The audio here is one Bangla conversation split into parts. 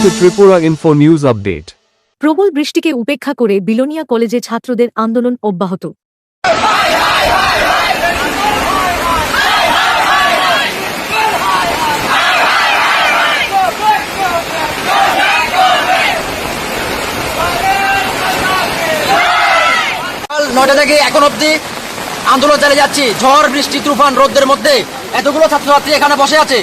to Tripura Info News Update. প্রবল বৃষ্টিকে উপেক্ষা করে বিলোনিয়া কলেজে ছাত্রদের আন্দোলন অব্যাহত। নয়টা থেকে এখন অব্দি আন্দোলন চালিয়ে যাচ্ছি। ঝড় বৃষ্টি তুফান রোদের মধ্যে এতগুলো ছাত্রছাত্রী এখানে বসে আছে,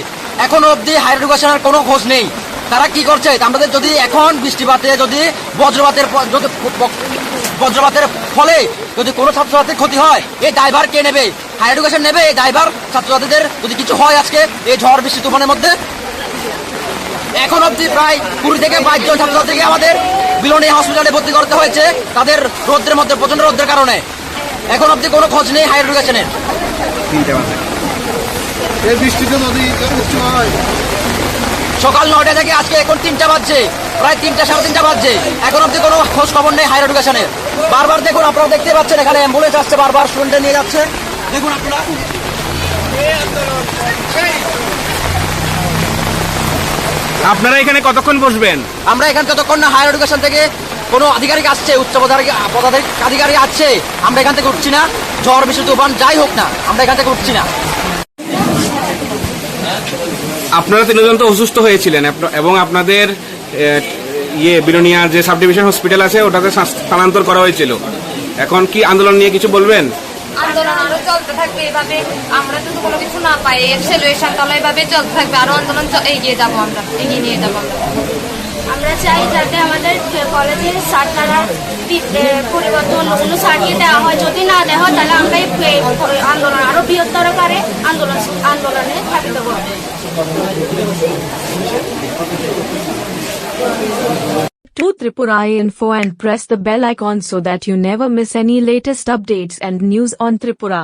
এখনো অব্দি হায়ার এডুকেশনের কোনো খোঁজ নেই। তারা কি করছে? আমাদের যদি এখন বৃষ্টিপাতে যদি বজ্রপাতের ফলে যদি কোনো ছাত্রছাত্রীর ক্ষতি হয়, এই দায়ভার কে নেবে? হায়ার এডুকেশন নেবে এই দায়ভার? ছাত্রছাত্রীদের যদি কিছু হয় আজকে এই ঝড় বৃষ্টি তুফানের মধ্যে, এখন অব্দি প্রায় 20 থেকে 22 জন ছাত্রছাত্রীকে আমাদের বিলোনিয়া হসপিটালে ভর্তি করতে হয়েছে তাদের রোদের মধ্যে, প্রচন্ড রোদের কারণে। এখন অব্দি কোনো খোঁজ নেই হায়ার এডুকেশনের। সকাল 9টা থেকে আজকে এখন 3টা বাজছে, প্রায় 3টা সাড়ে 3টা বাজছে, এখন অব্দি কোনো খোঁজ খবর নেই হায়ার এডুকেশনের। বারবার দেখুন, আপনারা দেখতে পাচ্ছেন এখানে অ্যাম্বুলেন্স আসছে, বারবার স্টুডেন্টদের নিয়ে যাচ্ছে। দেখুন আপনারা, আপনারা এখানে কতক্ষণ বসবেন? আমরা এখানে যতক্ষণ না হায়ার এডুকেশন থেকে কোনো আধিকারিক আসছে, উচ্চ আধিকারিক আসছে, আমরা এখান থেকে উঠছি না। ঝড় বৃষ্টি তুফান যাই হোক না, আমরা এখান থেকে উঠছি না। আপনারা 3 জন তো অসুস্থ হয়েছিলেন এবং আপনাদের বিলোনিয়া যে সাব ডিভিশন হসপিটাল আছে ওটাতে স্থানান্তর করা হয়েছিল। এখন কি আন্দোলন নিয়ে কিছু বলবেন? আন্দোলন আরো চলতে থাকবে, এভাবে আমরা যদি কোনো কিছু না পাই এর সলিউশন তাহলে এভাবে চলতে থাকবে, আরো আন্দোলন এগিয়ে যাবো, আমরা এগিয়ে নিয়ে যাবো। আমরা চাই যাতে আমাদের কলেজের সার্টারা পরিবর্তন অন্য সার্টিয়ে দেওয়া হয়, যদি না দেওয়া হয় তাহলে আমরা এই আন্দোলন আরো বৃহত্তর করে আন্দোলনে স্থাপিত করব। To Tripura Info and press the bell icon so that you never miss any latest updates and news on Tripura.